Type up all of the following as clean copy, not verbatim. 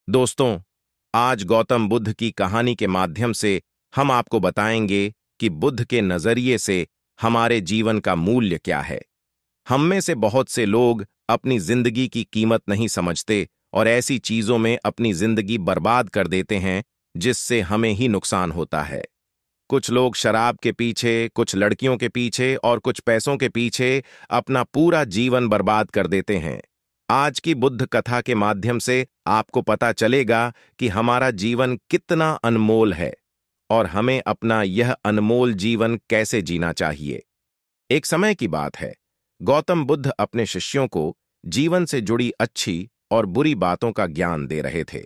दोस्तों, आज गौतम बुद्ध की कहानी के माध्यम से हम आपको बताएंगे कि बुद्ध के नजरिए से हमारे जीवन का मूल्य क्या है। हम में से बहुत से लोग अपनी जिंदगी की कीमत नहीं समझते और ऐसी चीजों में अपनी जिंदगी बर्बाद कर देते हैं जिससे हमें ही नुकसान होता है। कुछ लोग शराब के पीछे, कुछ लड़कियों के पीछे और कुछ पैसों के पीछे अपना पूरा जीवन बर्बाद कर देते हैं। आज की बुद्ध कथा के माध्यम से आपको पता चलेगा कि हमारा जीवन कितना अनमोल है और हमें अपना यह अनमोल जीवन कैसे जीना चाहिए। एक समय की बात है, गौतम बुद्ध अपने शिष्यों को जीवन से जुड़ी अच्छी और बुरी बातों का ज्ञान दे रहे थे।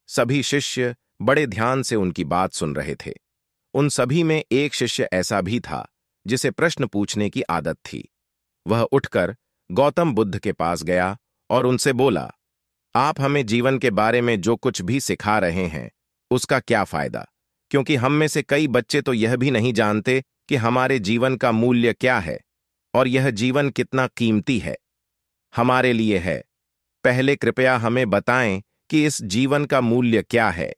सभी शिष्य बड़े ध्यान से उनकी बात सुन रहे थे। उन सभी में एक शिष्य ऐसा भी था जिसे प्रश्न पूछने की आदत थी। वह उठकर गौतम बुद्ध के पास गया और उनसे बोला, आप हमें जीवन के बारे में जो कुछ भी सिखा रहे हैं उसका क्या फायदा, क्योंकि हम में से कई बच्चे तो यह भी नहीं जानते कि हमारे जीवन का मूल्य क्या है और यह जीवन कितना कीमती है हमारे लिए है। पहले कृपया हमें बताएं कि इस जीवन का मूल्य क्या है।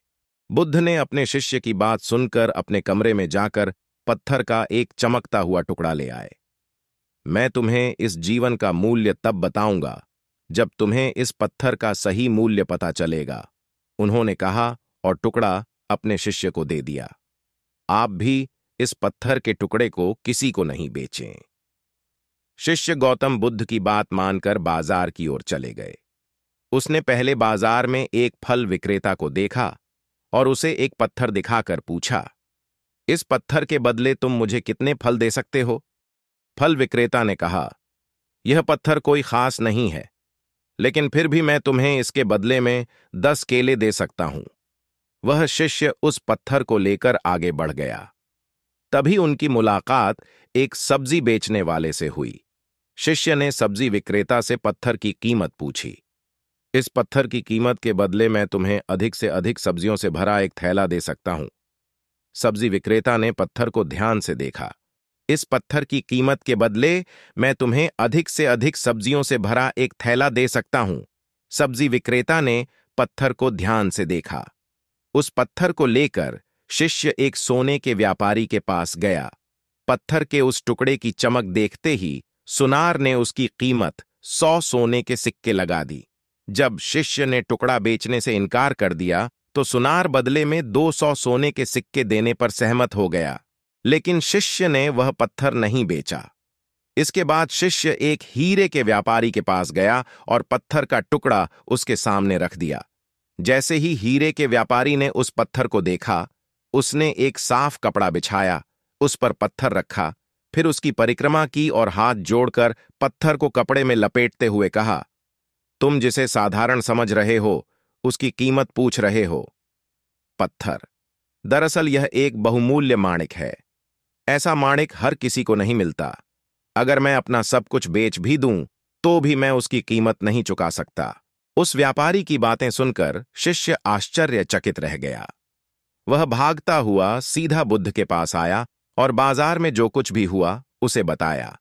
बुद्ध ने अपने शिष्य की बात सुनकर अपने कमरे में जाकर पत्थर का एक चमकता हुआ टुकड़ा ले आए। मैं तुम्हें इस जीवन का मूल्य तब बताऊंगा जब तुम्हें इस पत्थर का सही मूल्य पता चलेगा, उन्होंने कहा और टुकड़ा अपने शिष्य को दे दिया। आप भी इस पत्थर के टुकड़े को किसी को नहीं बेचें। शिष्य गौतम बुद्ध की बात मानकर बाजार की ओर चले गए। उसने पहले बाजार में एक फल विक्रेता को देखा और उसे एक पत्थर दिखाकर पूछा, इस पत्थर के बदले तुम मुझे कितने फल दे सकते हो? फल विक्रेता ने कहा, यह पत्थर कोई खास नहीं है, लेकिन फिर भी मैं तुम्हें इसके बदले में 10 केले दे सकता हूं। वह शिष्य उस पत्थर को लेकर आगे बढ़ गया। तभी उनकी मुलाकात एक सब्जी बेचने वाले से हुई। शिष्य ने सब्जी विक्रेता से पत्थर की कीमत पूछी। इस पत्थर की कीमत के बदले मैं तुम्हें अधिक से अधिक सब्जियों से भरा एक थैला दे सकता हूं। सब्जी विक्रेता ने पत्थर को ध्यान से देखा। इस पत्थर की कीमत के बदले मैं तुम्हें अधिक से अधिक सब्जियों से भरा एक थैला दे सकता हूं। सब्जी विक्रेता ने पत्थर को ध्यान से देखा। उस पत्थर को लेकर शिष्य एक सोने के व्यापारी के पास गया। पत्थर के उस टुकड़े की चमक देखते ही सुनार ने उसकी कीमत 100 सोने के सिक्के लगा दी। जब शिष्य ने टुकड़ा बेचने से इनकार कर दिया तो सुनार बदले में 200 सोने के सिक्के देने पर सहमत हो गया, लेकिन शिष्य ने वह पत्थर नहीं बेचा। इसके बाद शिष्य एक हीरे के व्यापारी के पास गया और पत्थर का टुकड़ा उसके सामने रख दिया। जैसे ही हीरे के व्यापारी ने उस पत्थर को देखा, उसने एक साफ कपड़ा बिछाया, उस पर पत्थर रखा, फिर उसकी परिक्रमा की और हाथ जोड़कर पत्थर को कपड़े में लपेटते हुए कहा, तुम जिसे साधारण समझ रहे हो उसकी कीमत पूछ रहे हो। पत्थर, दरअसल यह एक बहुमूल्य माणिक है। ऐसा माणिक हर किसी को नहीं मिलता। अगर मैं अपना सब कुछ बेच भी दूं तो भी मैं उसकी कीमत नहीं चुका सकता। उस व्यापारी की बातें सुनकर शिष्य आश्चर्यचकित रह गया। वह भागता हुआ सीधा बुद्ध के पास आया और बाजार में जो कुछ भी हुआ उसे बताया।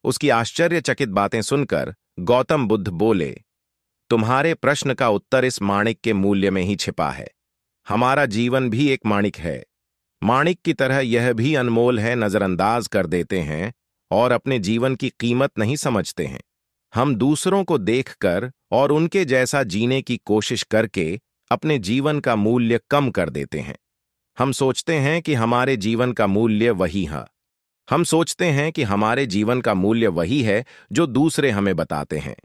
उसकी आश्चर्यचकित बातें सुनकर गौतम बुद्ध बोले, तुम्हारे प्रश्न का उत्तर इस माणिक के मूल्य में ही छिपा है। हमारा जीवन भी एक माणिक है। माणिक की तरह यह भी अनमोल है, नजरअंदाज कर देते हैं और अपने जीवन की कीमत नहीं समझते हैं। हम दूसरों को देखकर और उनके जैसा जीने की कोशिश करके अपने जीवन का मूल्य कम कर देते हैं। हम सोचते हैं कि हमारे जीवन का मूल्य वही है। हम सोचते हैं कि हमारे जीवन का मूल्य वही है जो दूसरे हमें बताते हैं।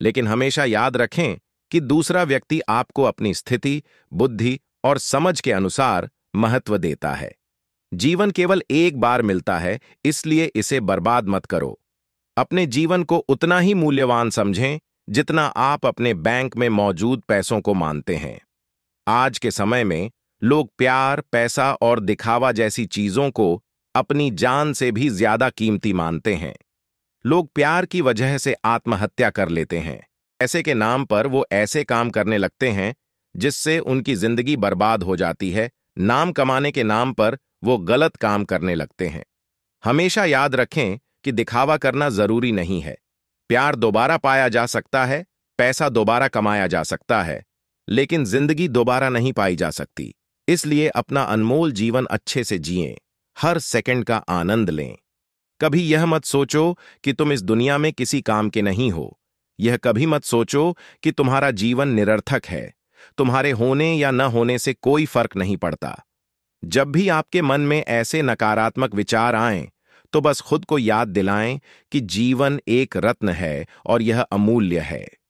लेकिन हमेशा याद रखें कि दूसरा व्यक्ति आपको अपनी स्थिति, बुद्धि और समझ के अनुसार महत्व देता है। जीवन केवल एक बार मिलता है, इसलिए इसे बर्बाद मत करो। अपने जीवन को उतना ही मूल्यवान समझें जितना आप अपने बैंक में मौजूद पैसों को मानते हैं। आज के समय में लोग प्यार, पैसा और दिखावा जैसी चीजों को अपनी जान से भी ज्यादा कीमती मानते हैं। लोग प्यार की वजह से आत्महत्या कर लेते हैं। पैसे के नाम पर वो ऐसे काम करने लगते हैं जिससे उनकी जिंदगी बर्बाद हो जाती है। नाम कमाने के नाम पर वो गलत काम करने लगते हैं। हमेशा याद रखें कि दिखावा करना जरूरी नहीं है। प्यार दोबारा पाया जा सकता है, पैसा दोबारा कमाया जा सकता है, लेकिन जिंदगी दोबारा नहीं पाई जा सकती। इसलिए अपना अनमोल जीवन अच्छे से जिएं, हर सेकंड का आनंद लें। कभी यह मत सोचो कि तुम इस दुनिया में किसी काम के नहीं हो। यह कभी मत सोचो कि तुम्हारा जीवन निरर्थक है। तुम्हारे होने या न होने से कोई फर्क नहीं पड़ता। जब भी आपके मन में ऐसे नकारात्मक विचार आएं, तो बस खुद को याद दिलाएं कि जीवन एक रत्न है और यह अमूल्य है।